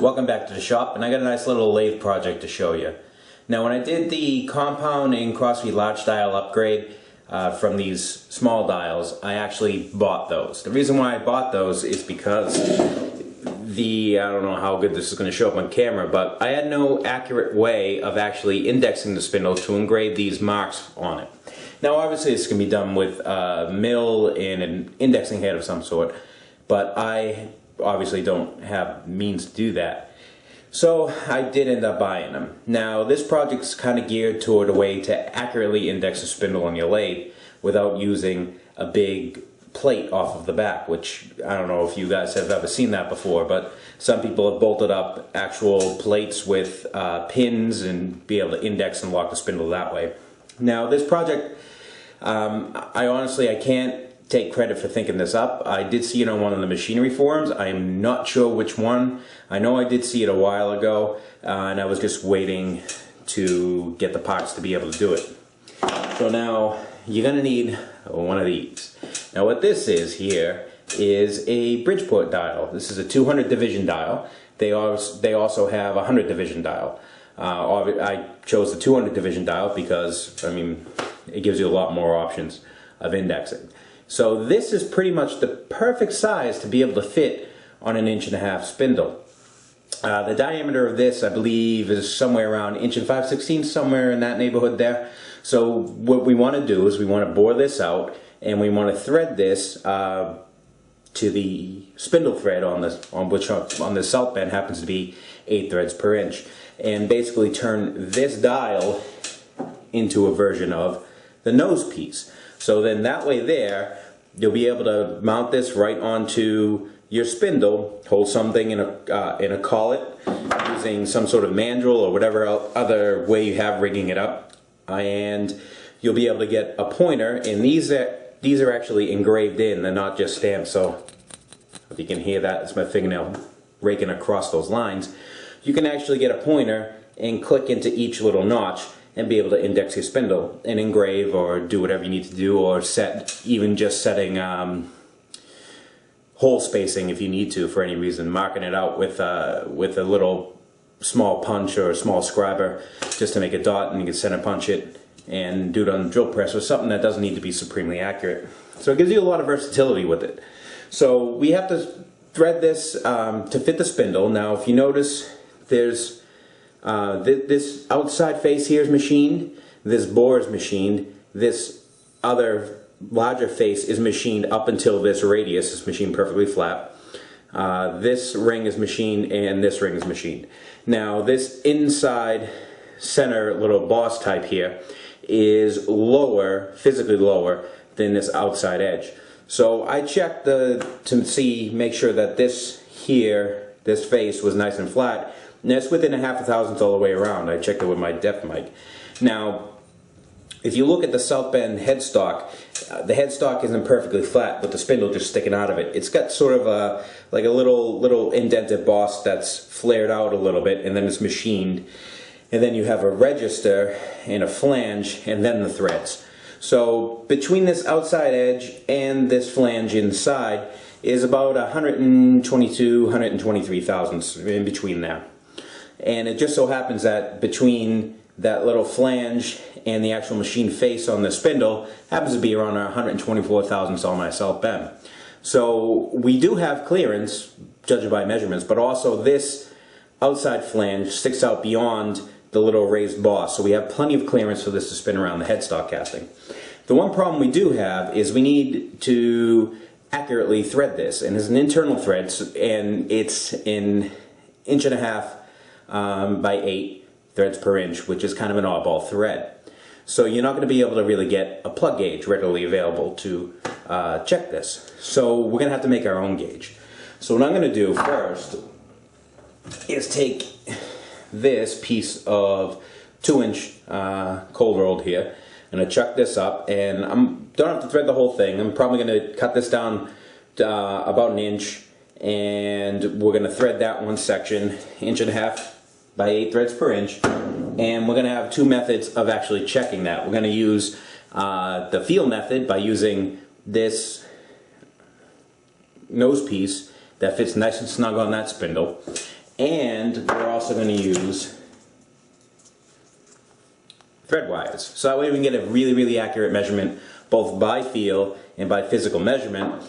welcome back to the shop, and I got a nice little lathe project to show you. Now when I did the compound and crossfeed large dial upgrade from these small dials, I actually bought those. The reason why I bought those is because I don't know how good this is going to show up on camera, but I had no accurate way of actually indexing the spindle to engrave these marks on it. Now obviously this can be done with a mill and an indexing head of some sort, but I obviously don't have means to do that. So I did end up buying them. Now this project's kind of geared toward a way to accurately index a spindle on your lathe without using a big plate off of the back, which I don't know if you guys have ever seen that before, but some people have bolted up actual plates with pins and be able to index and lock the spindle that way. Now this project, I can't take credit for thinking this up. I did see it on one of the machinery forums. I am not sure which one. I know I did see it a while ago, and I was just waiting to get the parts to be able to do it. So now you're going to need one of these. Now what this is here is a Bridgeport dial. This is a 200 division dial. They also have a 100 division dial. I chose the 200 division dial because, I mean, it gives you a lot more options of indexing. So this is pretty much the perfect size to be able to fit on an 1.5 inch spindle. The diameter of this, I believe, is somewhere around 1 5/16 inches, somewhere in that neighborhood there. So what we want to do is we want to bore this out, and we want to thread this to the spindle thread on the south bend happens to be 8 threads per inch, and basically turn this dial into a version of the nose piece. So then that way there, you'll be able to mount this right onto your spindle, hold something in a collet using some sort of mandrel or whatever other way you have rigging it up, and you'll be able to get a pointer, and these are actually engraved in, they're not just stamped, so if you can hear that, it's my fingernail raking across those lines. You can actually get a pointer and click into each little notch and be able to index your spindle and engrave or do whatever you need to do, or even just setting hole spacing if you need to for any reason, marking it out with a little small punch or a small scriber just to make a dot, and you can center punch it and do it on the drill press or something that doesn't need to be supremely accurate. So it gives you a lot of versatility with it. So we have to thread this to fit the spindle. Now if you notice, there's this outside face here is machined, this bore is machined, this other larger face is machined up until this radius is machined perfectly flat. This ring is machined and this ring is machined. Now this inside center little boss type here is lower, physically lower than this outside edge. So I checked to make sure that this here, this face was nice and flat. And that's within a 1/2 thousandths all the way around. I checked it with my depth mic. Now, if you look at the south bend headstock, the headstock isn't perfectly flat with the spindle just sticking out of it. It's got sort of like a little indented boss that's flared out a little bit, and then it's machined. And then you have a register and a flange, and then the threads. So between this outside edge and this flange inside is about 122, 123 thousandths in between there. And it just so happens that between that little flange and the actual machine face on the spindle happens to be around 124 thousandths on my south bend. So we do have clearance, judging by measurements, but also this outside flange sticks out beyond the little raised boss. So we have plenty of clearance for this to spin around the headstock casting. The one problem we do have is we need to accurately thread this, and it's an internal thread, and it's in 1.5 inches by 8 threads per inch, which is kind of an oddball thread. So you're not going to be able to really get a plug gauge readily available to check this. So we're going to have to make our own gauge. So what I'm going to do first is take this piece of 2-inch cold rolled here, and I chuck this up, and I don't have to thread the whole thing. I'm probably going to cut this down to, about 1 inch, and we're going to thread that one section 1.5 inches by 8 threads per inch, and we're going to have two methods of actually checking that. We're going to use the feel method by using this nose piece that fits nice and snug on that spindle, And we're also going to use thread wires. So that way we can get a really, really accurate measurement, both by feel and by physical measurement,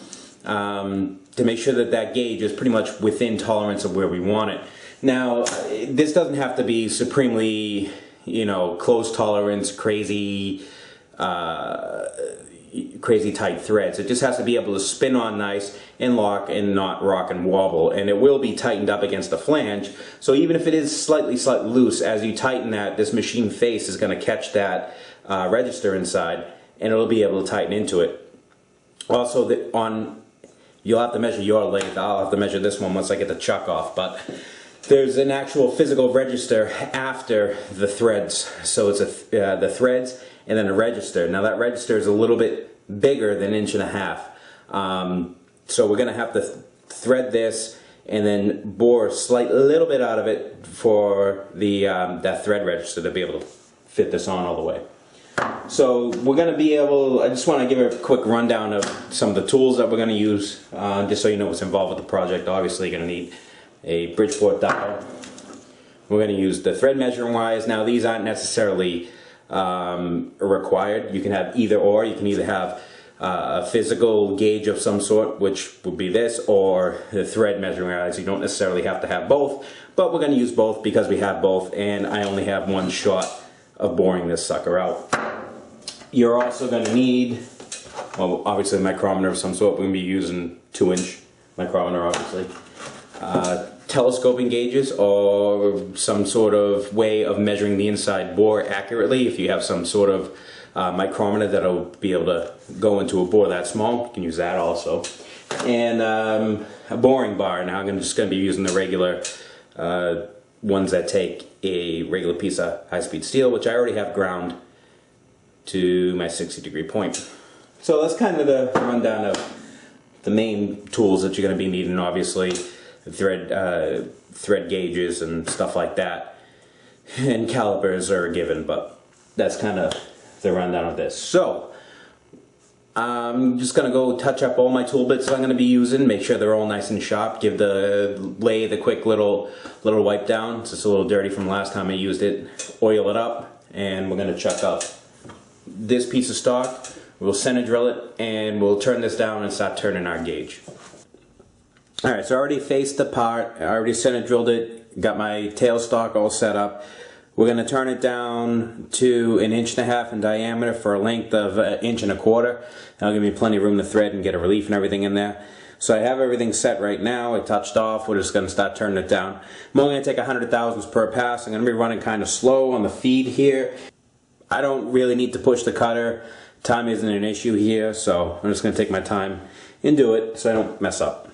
to make sure that that gauge is pretty much within tolerance of where we want it. Now, this doesn't have to be supremely, you know, close tolerance, crazy tight threads. It just has to be able to spin on nice and lock and not rock and wobble, and it will be tightened up against the flange. So even if it is slightly loose, as you tighten that, this machine face is going to catch that register inside, and it'll be able to tighten into it. Also, you'll have to measure your lathe. I'll have to measure this one once I get the chuck off, but there's an actual physical register after the threads. So it's the threads and then a register. Now that register is a little bit bigger than 1.5 inches. So we're going to have to thread this and then bore a little bit out of it for the that thread register to be able to fit this on all the way. So we're going to be able, I just want to give a quick rundown of some of the tools that we're going to use, just so you know what's involved with the project. Obviously you're going to need a Bridgeport dial. We're going to use the thread measuring wires. Now these aren't necessarily required. You can have either or. You can either have a physical gauge of some sort, which would be this, or the thread measuring wires. You don't necessarily have to have both, but we're going to use both because we have both, and I only have one shot of boring this sucker out. You're also going to need, well, obviously a micrometer of some sort. We're going to be using 2-inch micrometer, obviously. Telescoping gauges, or some sort of way of measuring the inside bore accurately. If you have some sort of micrometer that'll be able to go into a bore that small, you can use that also. And a boring bar. Now I'm just going to be using the regular ones that take a regular piece of high-speed steel, which I already have ground to my 60-degree point. So that's kind of the rundown of the main tools that you're going to be needing. Obviously thread gauges and stuff like that, and calipers are a given, but that's kind of the rundown of this. So I'm just going to go touch up all my tool bits that I'm going to be using, make sure they're all nice and sharp, give the lathe a quick little wipe down. It's just a little dirty from last time I used it. Oil it up, and we're going to chuck up this piece of stock. We'll center drill it, and we'll turn this down and start turning our gauge. Alright, so I already faced the part, I already center drilled it, got my tailstock all set up. We're going to turn it down to 1.5 inches in diameter for a length of 1.25 inches. That'll give me plenty of room to thread and get a relief and everything in there. So I have everything set right now. I touched off. We're just going to start turning it down. I'm only going to take 100 thousandths per pass. I'm going to be running kind of slow on the feed here. I don't really need to push the cutter. Time isn't an issue here, so I'm just going to take my time and do it so I don't mess up.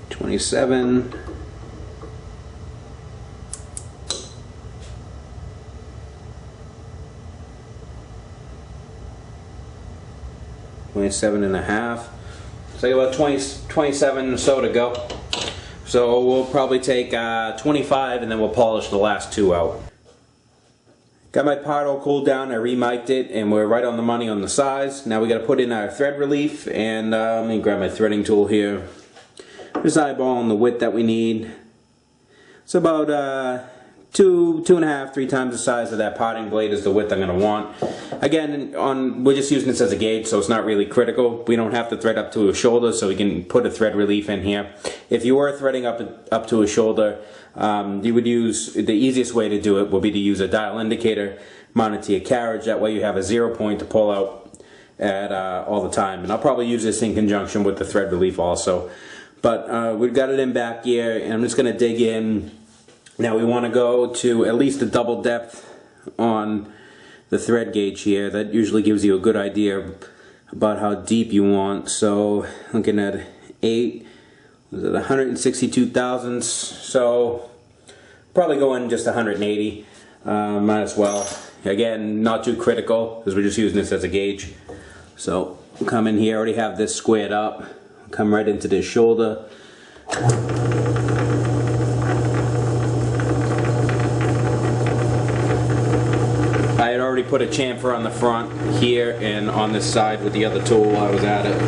27. $27.5. It's like about 27 or so to go. So we'll probably take 25 and then we'll polish the last two out. Got my part all cooled down, I remiked it, and we're right on the money on the size. Now we got to put in our thread relief, and let me grab my threading tool here. Just eyeballing the width that we need. It's about 2.5, 3 times the size of that potting blade is the width I'm going to want. Again, we're just using this as a gauge, so it's not really critical. We don't have to thread up to a shoulder, so we can put a thread relief in here. If you were threading up to a shoulder, you would use, the easiest way to do it will be to use a dial indicator mounted to your carriage. That way you have a 0 point to pull out at all the time. And I'll probably use this in conjunction with the thread relief also. But we've got it in back gear, and I'm just going to dig in. Now we want to go to at least a double depth on the thread gauge here. That usually gives you a good idea about how deep you want. So looking at 8, was it 162 thousandths? So probably go in just 180. Might as well. Again, not too critical because we're just using this as a gauge. So come in here, already have this squared up. Come right into this shoulder. I had already put a chamfer on the front here and on this side with the other tool while I was at it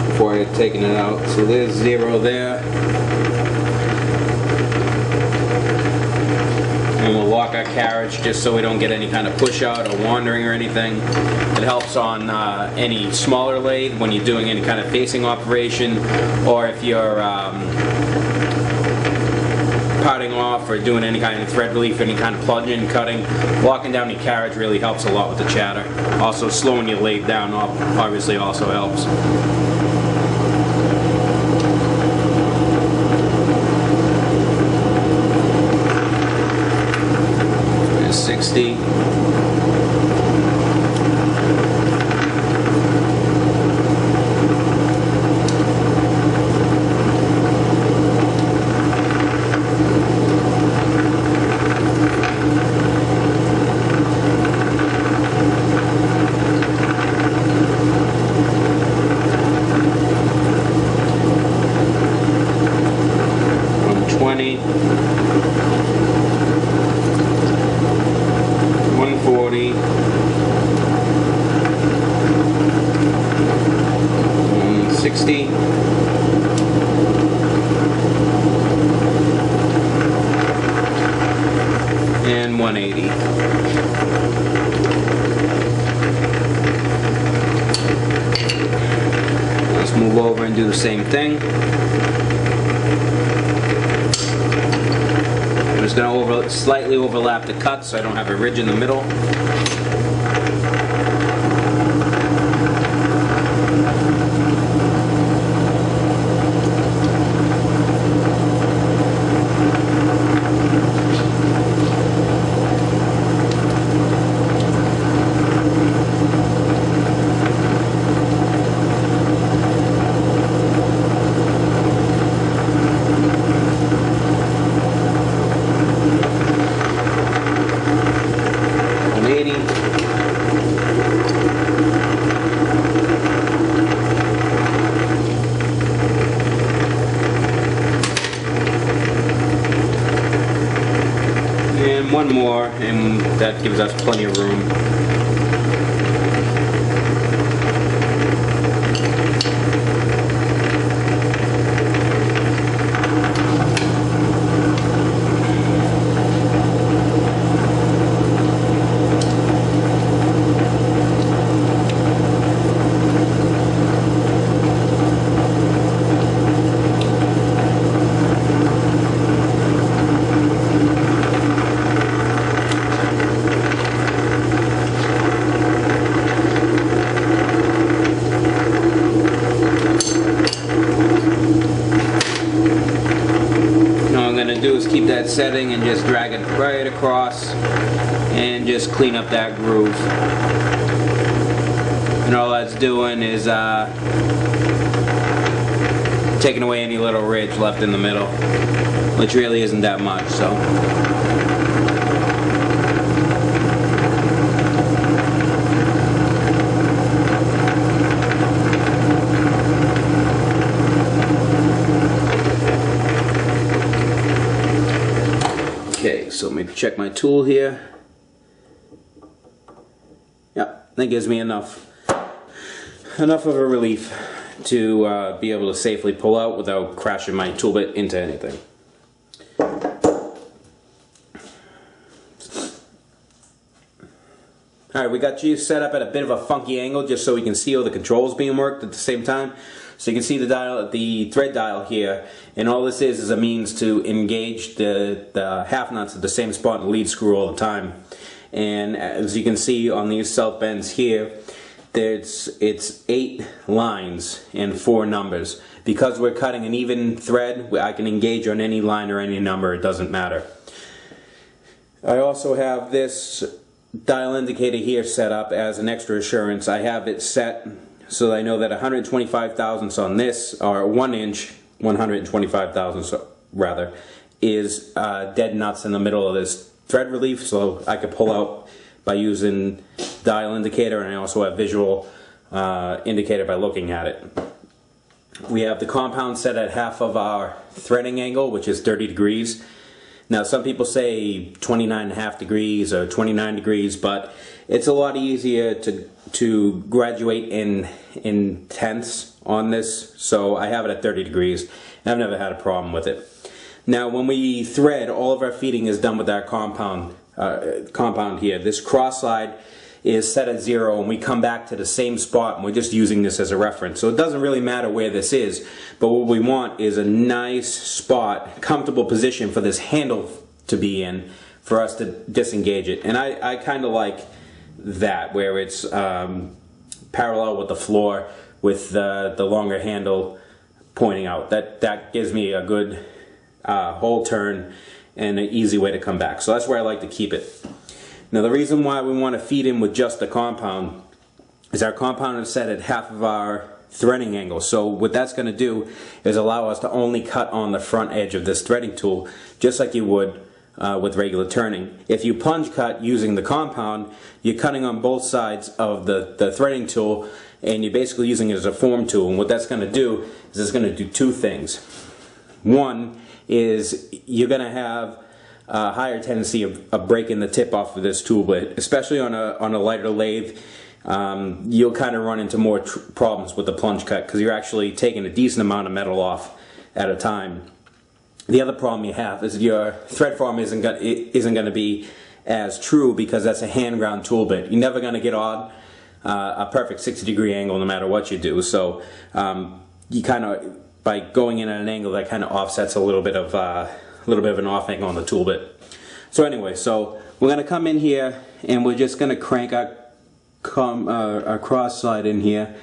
before I had taken it out. So there's 0 there. And we'll lock our carriage just so we don't get any kind of push out or wandering or anything. It helps on any smaller lathe when you're doing any kind of facing operation, or if you're potting off or doing any kind of thread relief, any kind of plunging, cutting. Locking down your carriage really helps a lot with the chatter. Also slowing your lathe down obviously also helps. 60. And 180. Let's move over and do the same thing. I'm just going to slightly overlap the cut so I don't have a ridge in the middle. One more, and that gives us plenty of room. Keep that setting and just drag it right across and just clean up that groove. And all that's doing is taking away any little ridge left in the middle, which really isn't that much, so. Okay, so let me check my tool here. Yep, that gives me enough of a relief to be able to safely pull out without crashing my tool bit into anything. Alright, we got you set up at a bit of a funky angle just so we can see all the controls being worked at the same time. So you can see the dial, the thread dial here, and all this is a means to engage the half nuts at the same spot in the lead screw all the time. And as you can see on these self bends here, it's 8 lines and 4 numbers. Because we're cutting an even thread, I can engage on any line or any number, it doesn't matter. I also have this dial indicator here set up as an extra assurance. I have it set so that I know that 125 thousandths on this, or 1 inch, 125 thousandths rather, is dead nuts in the middle of this thread relief, so I could pull out by using dial indicator, and I also have visual indicator by looking at it. We have the compound set at half of our threading angle, which is 30 degrees. Now some people say 29.5 degrees or 29 degrees, but it's a lot easier to graduate in tenths on this, so I have it at 30 degrees, and I've never had a problem with it. Now when we thread, all of our feeding is done with our compound here. This cross slide is set at 0, and we come back to the same spot, and we're just using this as a reference. So it doesn't really matter where this is, but what we want is a nice spot, comfortable position for this handle to be in for us to disengage it. And I kind of like that, where it's parallel with the floor with the longer handle pointing out. That gives me a good whole turn and an easy way to come back. So that's where I like to keep it. Now the reason why we want to feed in with just the compound is our compound is set at half of our threading angle. So what that's going to do is allow us to only cut on the front edge of this threading tool, just like you would with regular turning. If you plunge cut using the compound, you're cutting on both sides of the threading tool, and you're basically using it as a form tool. And what that's going to do is it's going to do 2 things. One is you're going to have a higher tendency of breaking the tip off of this tool blade, especially on a lighter lathe. You'll kind of run into more problems with the plunge cut because you're actually taking a decent amount of metal off at a time. The other problem you have is your thread form isn't going to be as true because that's a hand ground tool bit. You're never going to get on a perfect 60-degree angle no matter what you do. So you kind of, by going in at an angle, that kind of offsets a little bit of an off angle on the tool bit. So anyway, so we're going to come in here and we're just going to crank our cross slide in here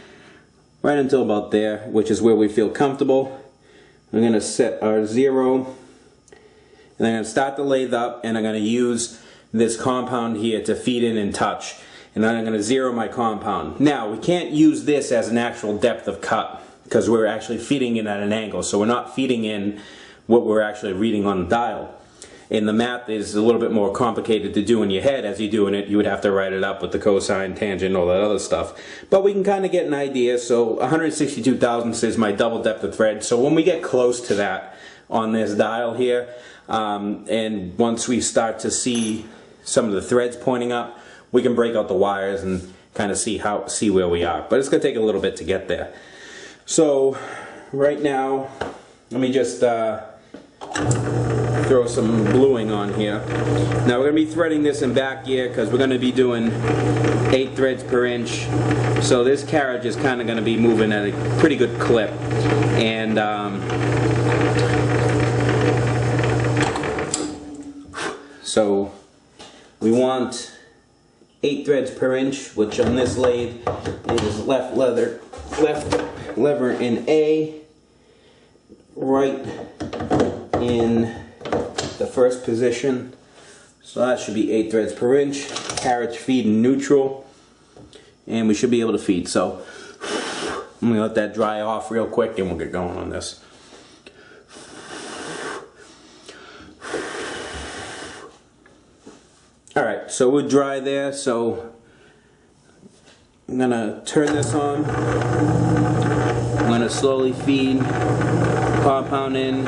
right until about there, which is where we feel comfortable. I'm going to set our 0, and I'm going to start the lathe up, and I'm going to use this compound here to feed in and touch, and then I'm going to 0 my compound. Now we can't use this as an actual depth of cut because we're actually feeding in at an angle, so we're not feeding in what we're actually reading on the dial. And the math is a little bit more complicated to do in your head. As you're doing it, you would have to write it up with the cosine, tangent, all that other stuff. But we can kind of get an idea. So 162 thousandths is my double depth of thread. So when we get close to that on this dial here, and once we start to see some of the threads pointing up, we can break out the wires and kind of see where we are. But it's going to take a little bit to get there. So right now, let me just throw some bluing on here. Now we're going to be threading this in back gear because we're going to be doing 8 threads per inch. So this carriage is kind of going to be moving at a pretty good clip. And so we want 8 threads per inch, which on this lathe is left lever in A, right in the first position. So that should be 8 threads per inch. Carriage feed in neutral, and we should be able to feed. So I'm going to let that dry off real quick and we'll get going on this. Alright, so we're dry there, so I'm going to turn this on. I'm going to slowly feed compound in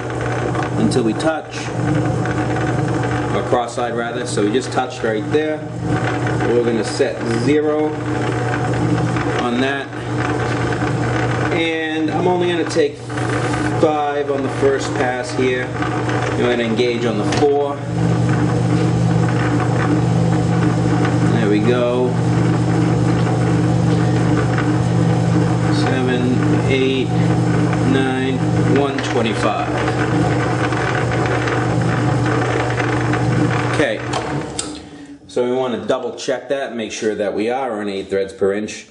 until we touch, or cross-side rather, so we just touched right there. We're going to set 0 on that, and I'm only going to take 5 on the first pass here. I'm going to engage on the 4. There we go. 7, 8, 9, 125. Okay, so we want to double check that and make sure that we are on 8 threads per inch.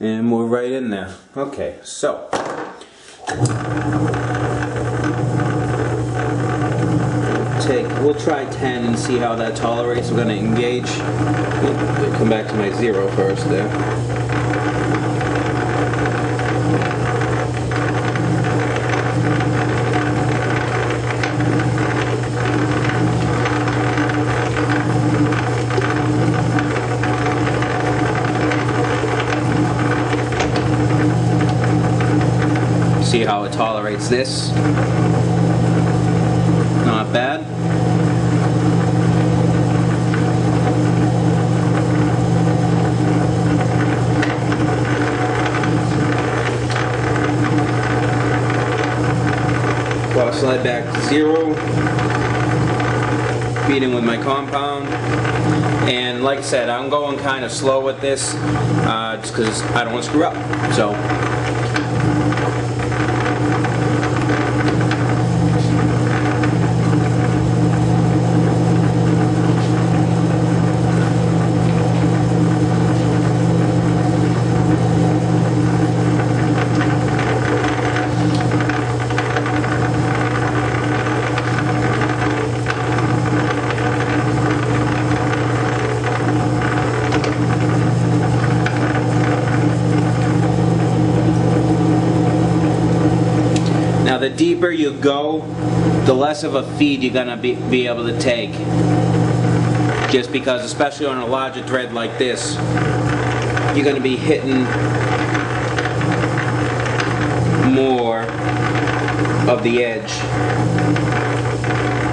And we're right in there. Okay, so we'll try 10 and see how that tolerates. We're going to engage. We'll come back to my 0 first there. See how it tolerates this. Not bad. Cross slide back to 0. Feeding with my compound. And like I said, I'm going kind of slow with this just because I don't want to screw up. So. Now the deeper you go, the less of a feed you're going to be able to take. Just because, especially on a larger thread like this, you're going to be hitting more of the edge.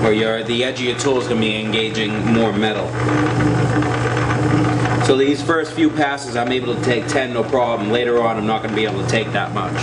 Or the edge of your tool is going to be engaging more metal. So these first few passes I'm able to take 10 no problem. Later on I'm not going to be able to take that much.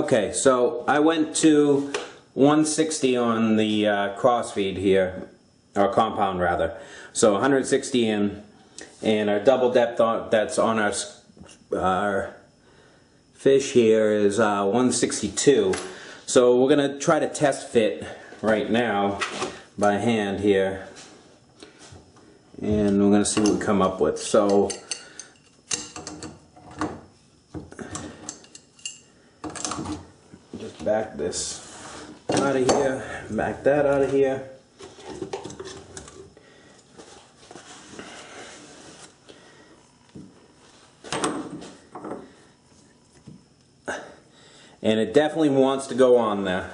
Okay, so I went to 160 on the crossfeed here, or compound rather. So 160 in, and our double depth that's on our fish here is 162. So we're gonna try to test fit right now by hand here, and we're gonna see what we come up with. So just back this out of here, back that out of here. And it definitely wants to go on there.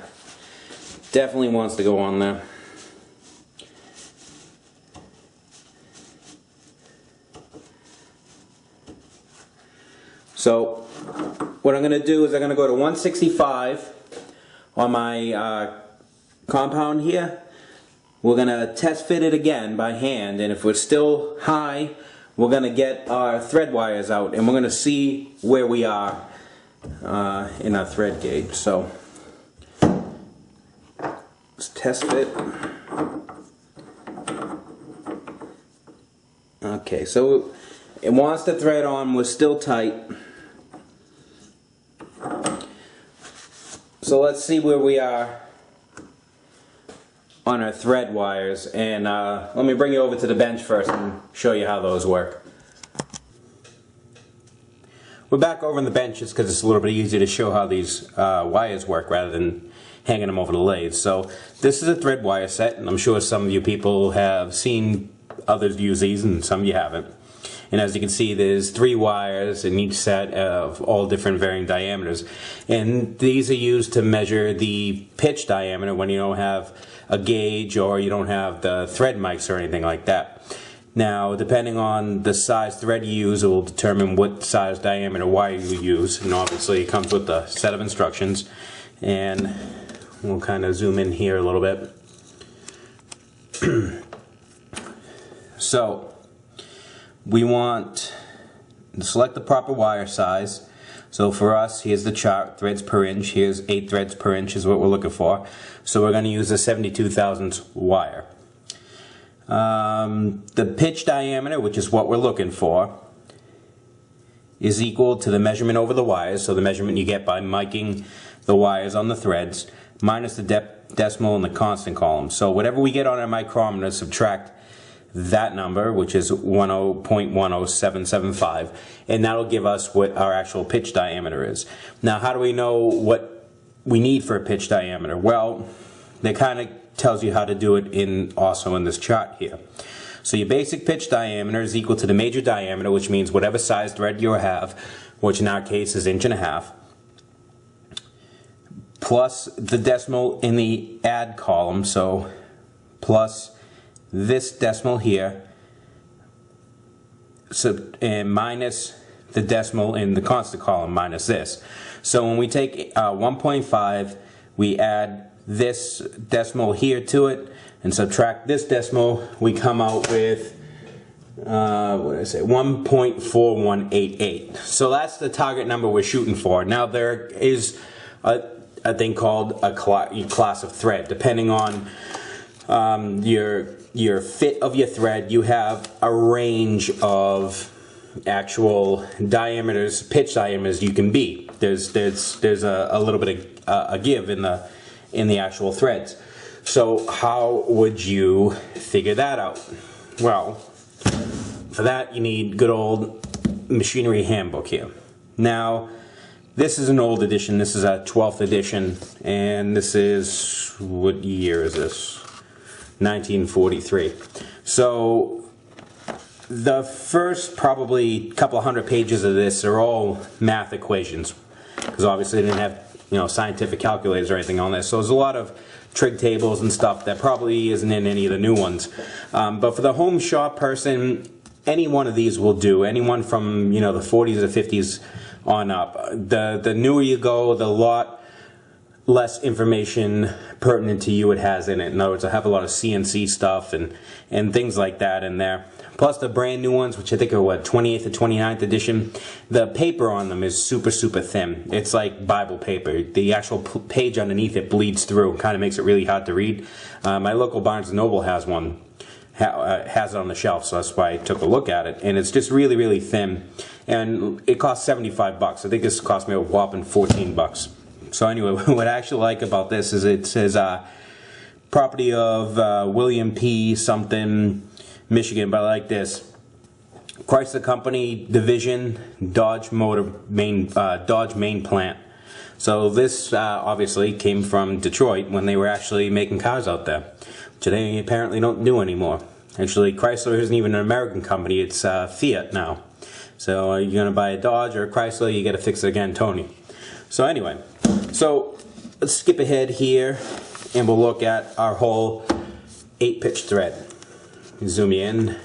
Definitely wants to go on there. So what I'm going to do is I'm going to go to 165 on my compound here. We're going to test fit it again by hand, and if we're still high, we're going to get our thread wires out and we're going to see where we are in our thread gauge. So let's test fit. Okay, so it wants to thread on, we're still tight. So let's see where we are on our thread wires, and let me bring you over to the bench first and show you how those work. We're back over on the bench just because it's a little bit easier to show how these wires work rather than hanging them over the lathe. So this is a thread wire set, and I'm sure some of you people have seen others use these and some of you haven't. And as you can see, there's 3 wires in each set of all different varying diameters, and these are used to measure the pitch diameter when you don't have a gauge or you don't have the thread mics or anything like that. Now, depending on the size thread you use, it will determine what size diameter wire you use, and obviously it comes with a set of instructions. And we'll kind of zoom in here a little bit. So we want to select the proper wire size. So for us, here's the chart, threads per inch. Here's 8 threads per inch is what we're looking for. So we're going to use a 72 thousandths wire. The pitch diameter, which is what we're looking for, is equal to the measurement over the wires, so the measurement you get by miking the wires on the threads, minus the decimal in the constant column. So whatever we get on our micrometer, subtract that number, which is 10.10775, and that'll give us what our actual pitch diameter is. Now, how do we know what we need for a pitch diameter? Well, they kind of tells you how to do it also in this chart here. So your basic pitch diameter is equal to the major diameter, which means whatever size thread you have, which in our case is 1.5 inches, plus the decimal in the add column, so plus this decimal here, so, and minus the decimal in the constant column, minus this. So when we take 1.5, we add this decimal here to it and subtract this decimal, we come out with what did I say, 1.4188. So that's the target number we're shooting for. Now there is a thing called a class of thread. Depending on your fit of your thread, you have a range of actual diameters, pitch diameters you can be. There's a little bit of a give in the actual threads. So how would you figure that out? Well, for that you need good old machinery handbook here. Now, this is an old edition. This is a 12th edition, and this is, what year is this? 1943. So the first probably couple of hundred pages of this are all math equations, because obviously they didn't have scientific calculators or anything on this. So there's a lot of trig tables and stuff that probably isn't in any of the new ones. But for the home shop person, any one of these will do. Anyone from the 40s or 50s on up. The newer you go, the less information pertinent to you it has in it. In other words, I have a lot of CNC stuff and things like that in there. Plus the brand new ones, which I think are what, 28th or 29th edition, the paper on them is super thin. It's like Bible paper. The actual page underneath it bleeds through, kind of makes it really hard to read. My local Barnes & Noble has one, has it on the shelf, so that's why I took a look at it. And it's just really thin, and it costs 75 bucks. I think this cost me a whopping 14 bucks. So anyway, what I actually like about this is it says property of William P. something, Michigan, but I like this. Chrysler Company Division, Dodge main plant. So this obviously came from Detroit when they were actually making cars out there, which they apparently don't do anymore. Actually, Chrysler isn't even an American company, it's Fiat now. So you're going to buy a Dodge or a Chrysler, you got to fix it again, Tony. So anyway, so let's skip ahead here and we'll look at our whole 8-pitch thread. Zoom in.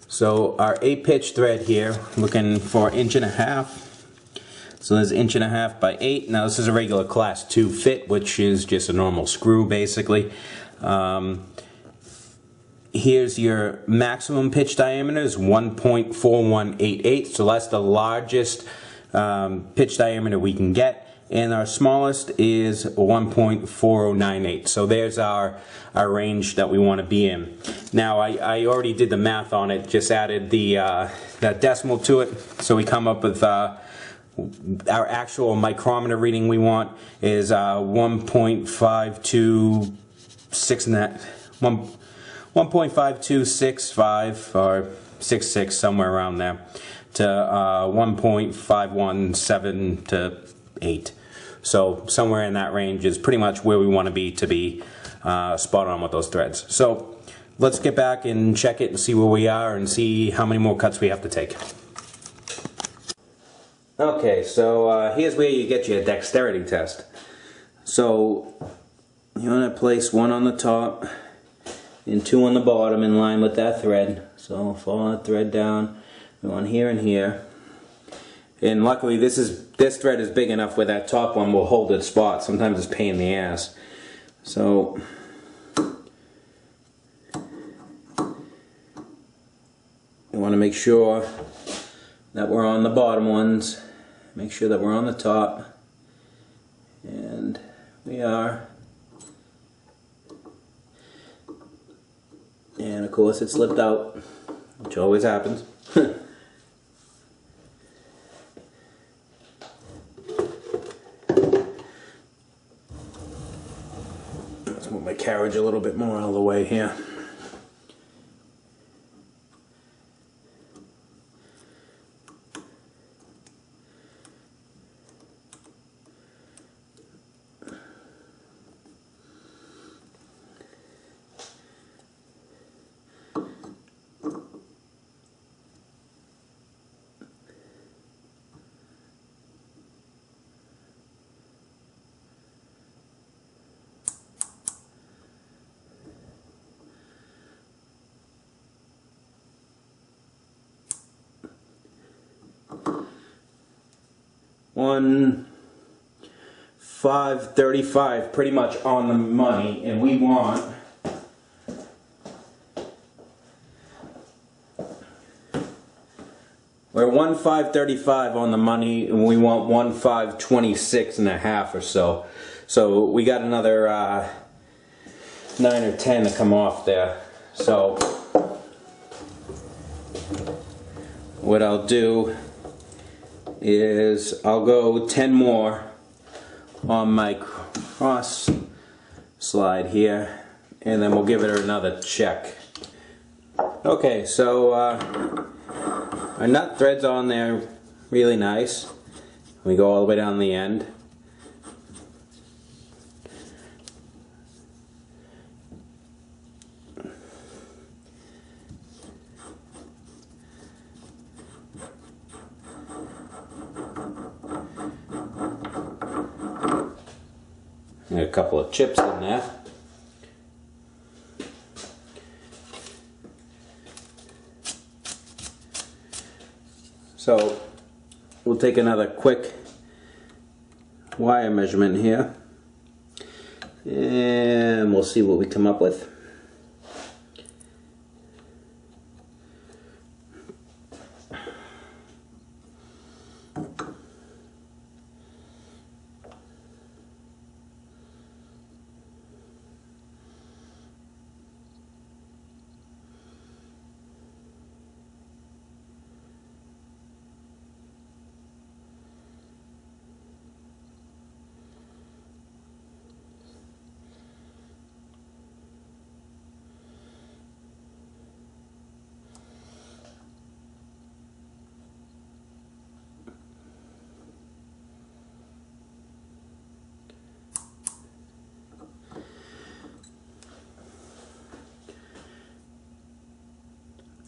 So our 8-pitch thread here, looking for 1.5 inches. So there's 1.5 inches by 8. Now this is a regular class 2 fit, which is just a normal screw basically. Here's your maximum pitch diameter is 1.4188. So that's the largest pitch diameter we can get. And our smallest is 1.4098. So there's our range that we want to be in. Now I already did the math on it, just added the that decimal to it, so we come up with our actual micrometer reading we want is 1.5265 or 66, somewhere around there, to 1.517 to 8. So somewhere in that range is pretty much where we want to be spot on with those threads. So let's get back and check it and see where we are and see how many more cuts we have to take. Okay, so here's where you get your dexterity test. So you want to place 1 on the top and 2 on the bottom in line with that thread. So follow that thread down, one here and here. And luckily this thread is big enough where that top one will hold its spot. Sometimes it's a pain in the ass. So you want to make sure that we're on the bottom ones. Make sure that we're on the top. And we are. And of course it slipped out, which always happens. Let's move my carriage a little bit more out of the way here. $1.535, pretty much on the money, and we want we're $1.535 on the money, and we want $1.526.5 or so. So we got another 9 or 10 to come off there. So what I'll do is I'll go 10 more on my cross slide here, and then we'll give it another check. Okay, so our nut thread's on there really nice. We go all the way down the end. And a couple of chips in there. So we'll take another quick wire measurement here, and we'll see what we come up with.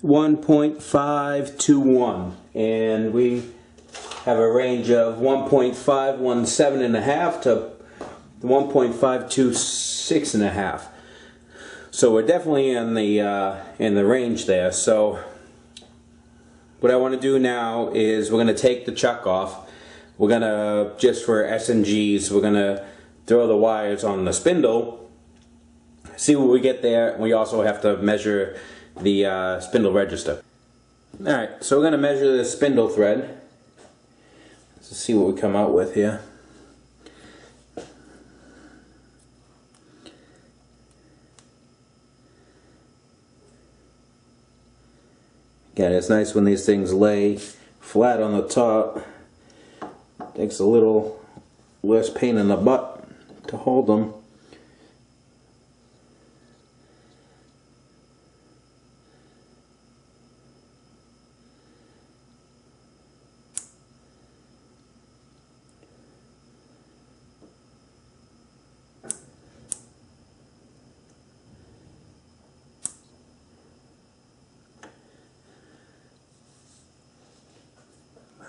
.521, and we have a range of 1.517.5 to 1.526.5. So we're definitely in the range there. So what I want to do now is we're going to take the chuck off. We're going to, just for S&Gs, we're going to throw the wires on the spindle, see what we get there. We also have to measure the spindle register. Alright, so we're going to measure the spindle thread. Let's see what we come out with here. Again, it's nice when these things lay flat on the top. Takes a little less pain in the butt to hold them.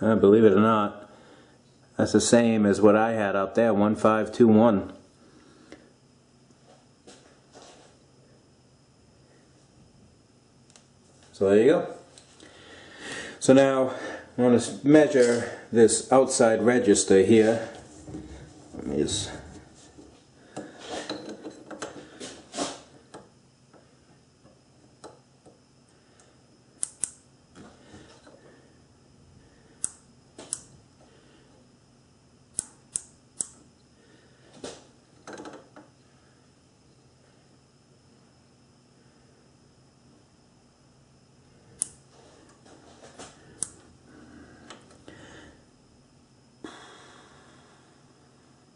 Believe it or not, that's the same as what I had out there, 1521. So there you go. So now I want to measure this outside register here. Let me just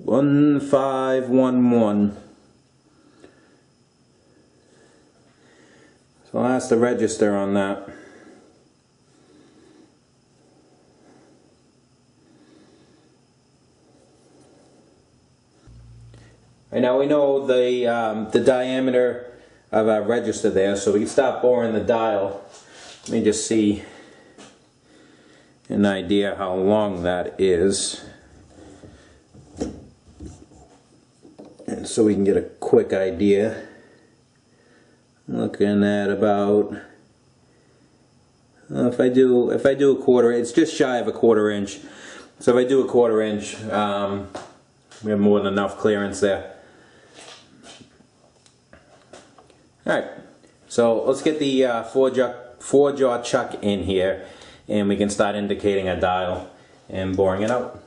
1511. So that's the register on that. Right now we know the diameter of our register there, so we can start boring the dial. Let me just see an idea how long that is. And so we can get a quick idea. Looking at about, if I do a quarter, it's just shy of a quarter inch. So if I do a quarter inch, we have more than enough clearance there. Alright, so let's get the four jaw chuck in here, and we can start indicating a dial and boring it out.